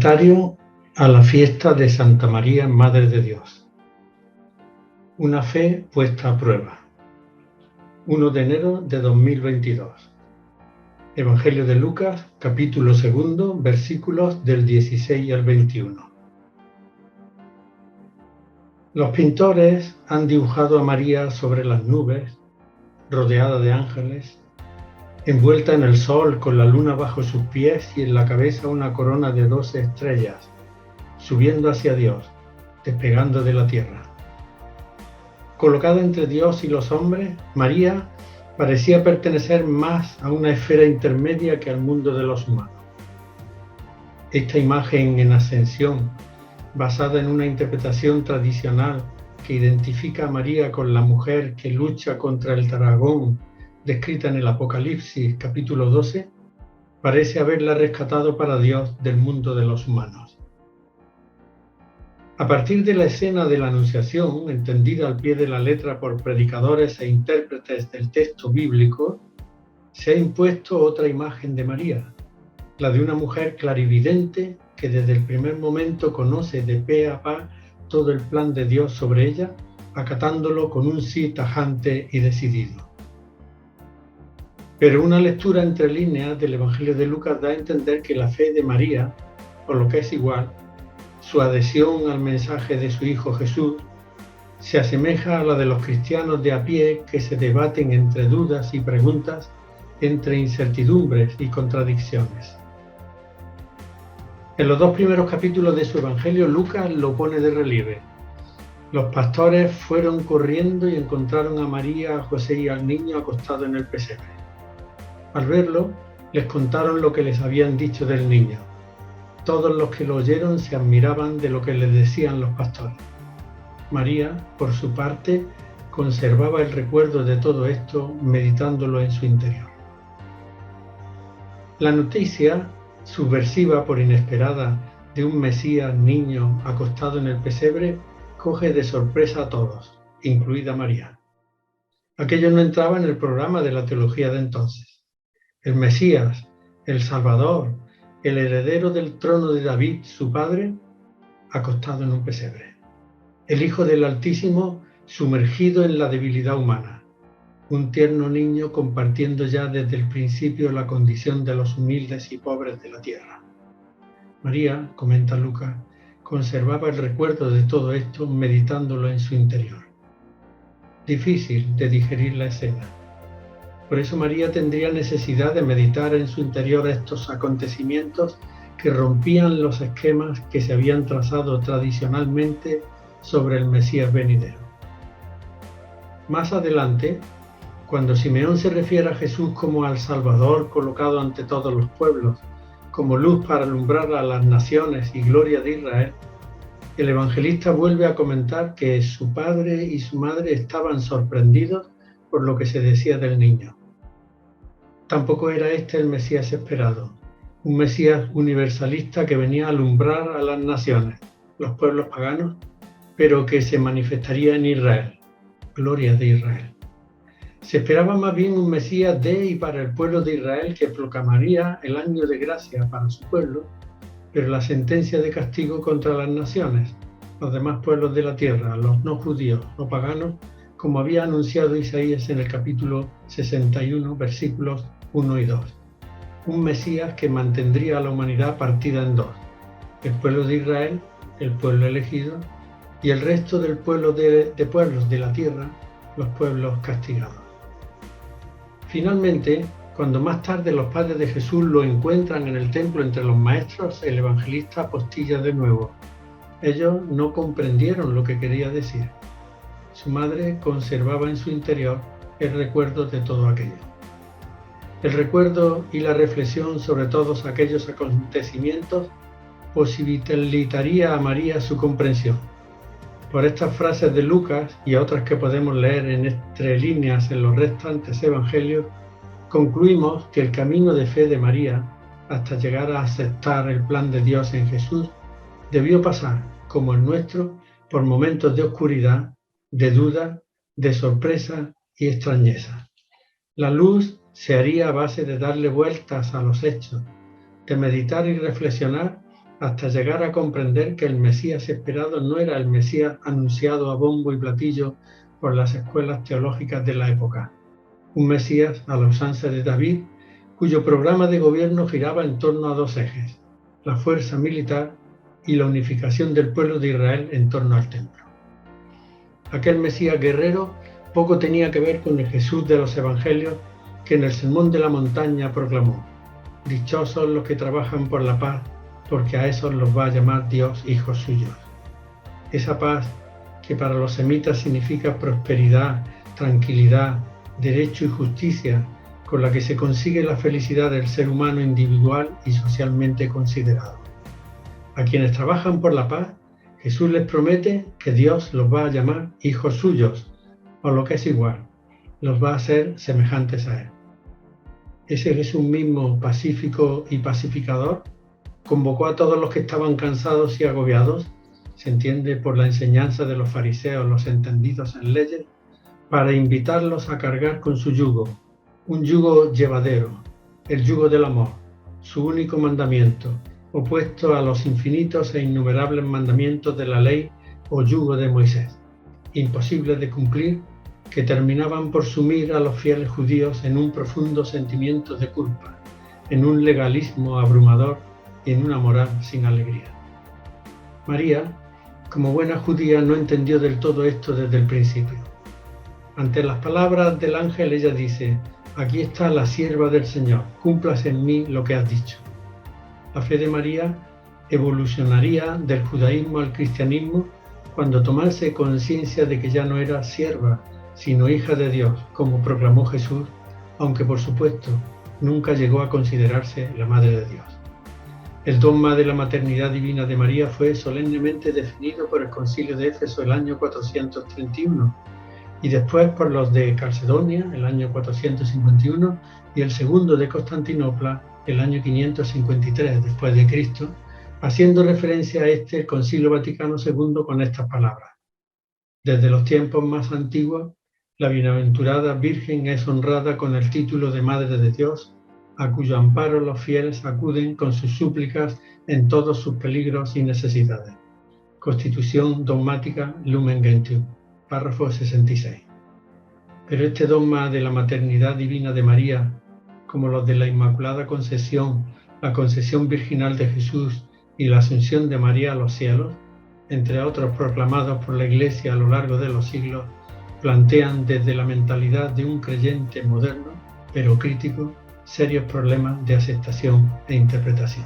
Comentario a la fiesta de Santa María, Madre de Dios. Una fe puesta a prueba. 1 de enero de 2022. Evangelio de Lucas, capítulo 2, versículos del 16 al 21. Los pintores han dibujado a María sobre las nubes, rodeada de ángeles, envuelta en el sol con la luna bajo sus pies y en la cabeza una corona de 12 estrellas, subiendo hacia Dios, despegando de la tierra. Colocada entre Dios y los hombres, María parecía pertenecer más a una esfera intermedia que al mundo de los humanos. Esta imagen en ascensión, basada en una interpretación tradicional que identifica a María con la mujer que lucha contra el dragón, descrita en el Apocalipsis capítulo 12, parece haberla rescatado para Dios del mundo de los humanos. A partir de la escena de la Anunciación, entendida al pie de la letra por predicadores e intérpretes del texto bíblico, se ha impuesto otra imagen de María, la de una mujer clarividente que desde el primer momento conoce de pe a pa todo el plan de Dios sobre ella, acatándolo con un sí tajante y decidido. Pero una lectura entre líneas del Evangelio de Lucas da a entender que la fe de María, o lo que es igual, su adhesión al mensaje de su Hijo Jesús, se asemeja a la de los cristianos de a pie que se debaten entre dudas y preguntas, entre incertidumbres y contradicciones. En los dos primeros capítulos de su Evangelio, Lucas lo pone de relieve. Los pastores fueron corriendo y encontraron a María, a José y al niño acostado en el pesebre. Al verlo, les contaron lo que les habían dicho del niño. Todos los que lo oyeron se admiraban de lo que les decían los pastores. María, por su parte, conservaba el recuerdo de todo esto, meditándolo en su interior. La noticia, subversiva por inesperada, de un Mesías niño acostado en el pesebre, coge de sorpresa a todos, incluida María. Aquello no entraba en el programa de la teología de entonces. El Mesías, el Salvador, el heredero del trono de David, su padre, acostado en un pesebre. El Hijo del Altísimo sumergido en la debilidad humana. Un tierno niño compartiendo ya desde el principio la condición de los humildes y pobres de la tierra. María, comenta Lucas, conservaba el recuerdo de todo esto meditándolo en su interior. Difícil de digerir la escena. Por eso María tendría necesidad de meditar en su interior estos acontecimientos que rompían los esquemas que se habían trazado tradicionalmente sobre el Mesías venidero. Más adelante, cuando Simeón se refiere a Jesús como al Salvador colocado ante todos los pueblos, como luz para alumbrar a las naciones y gloria de Israel, el evangelista vuelve a comentar que su padre y su madre estaban sorprendidos por lo que se decía del niño. Tampoco era este el Mesías esperado, un Mesías universalista que venía a alumbrar a las naciones, los pueblos paganos, pero que se manifestaría en Israel, gloria de Israel. Se esperaba más bien un Mesías de y para el pueblo de Israel que proclamaría el año de gracia para su pueblo, pero la sentencia de castigo contra las naciones, los demás pueblos de la tierra, los no judíos, los paganos, como había anunciado Isaías en el capítulo 61, versículos 1 y 2. Un Mesías que mantendría a la humanidad partida en dos, el pueblo de Israel, el pueblo elegido, y el resto del pueblo de pueblos de la tierra, los pueblos castigados. Finalmente, cuando más tarde los padres de Jesús lo encuentran en el templo entre los maestros, el evangelista apostilla de nuevo. Ellos no comprendieron lo que quería decir. Su madre conservaba en su interior el recuerdo de todo aquello. El recuerdo y la reflexión sobre todos aquellos acontecimientos posibilitaría a María su comprensión. Por estas frases de Lucas y otras que podemos leer entre líneas en los restantes evangelios, concluimos que el camino de fe de María, hasta llegar a aceptar el plan de Dios en Jesús, debió pasar, como el nuestro, por momentos de oscuridad, de duda, de sorpresa y extrañeza. La luz se haría a base de darle vueltas a los hechos, de meditar y reflexionar hasta llegar a comprender que el Mesías esperado no era el Mesías anunciado a bombo y platillo por las escuelas teológicas de la época, un Mesías a la usanza de David, cuyo programa de gobierno giraba en torno a dos ejes: la fuerza militar y la unificación del pueblo de Israel en torno al templo. Aquel Mesías guerrero poco tenía que ver con el Jesús de los Evangelios, que en el Sermón de la Montaña proclamó: dichosos los que trabajan por la paz, porque a esos los va a llamar Dios hijos suyos. Esa paz que para los semitas significa prosperidad, tranquilidad, derecho y justicia, con la que se consigue la felicidad del ser humano individual y socialmente considerado. A quienes trabajan por la paz, Jesús les promete que Dios los va a llamar hijos suyos, o lo que es igual, los va a hacer semejantes a Él. Ese Jesús mismo, pacífico y pacificador, convocó a todos los que estaban cansados y agobiados, se entiende por la enseñanza de los fariseos, los entendidos en leyes, para invitarlos a cargar con su yugo, un yugo llevadero, el yugo del amor, su único mandamiento, opuesto a los infinitos e innumerables mandamientos de la ley o yugo de Moisés, imposibles de cumplir, que terminaban por sumir a los fieles judíos en un profundo sentimiento de culpa, en un legalismo abrumador y en una moral sin alegría. María, como buena judía, no entendió del todo esto desde el principio. Ante las palabras del ángel, ella dice: aquí está la sierva del Señor, cúmplase en mí lo que has dicho. La fe de María evolucionaría del judaísmo al cristianismo cuando tomase conciencia de que ya no era sierva, sino hija de Dios, como proclamó Jesús, aunque por supuesto nunca llegó a considerarse la Madre de Dios. El dogma de la maternidad divina de María fue solemnemente definido por el Concilio de Éfeso el año 431 y después por los de Calcedonia el año 451 y el segundo de Constantinopla el año 553 después de Cristo, haciendo referencia a el Concilio Vaticano II con estas palabras: desde los tiempos más antiguos, la bienaventurada Virgen es honrada con el título de Madre de Dios, a cuyo amparo los fieles acuden con sus súplicas en todos sus peligros y necesidades. Constitución Dogmática Lumen Gentium, párrafo 66. Pero este dogma de la maternidad divina de María, como los de la Inmaculada Concepción, la Concepción Virginal de Jesús y la Asunción de María a los cielos, entre otros proclamados por la Iglesia a lo largo de los siglos, plantean desde la mentalidad de un creyente moderno, pero crítico, serios problemas de aceptación e interpretación.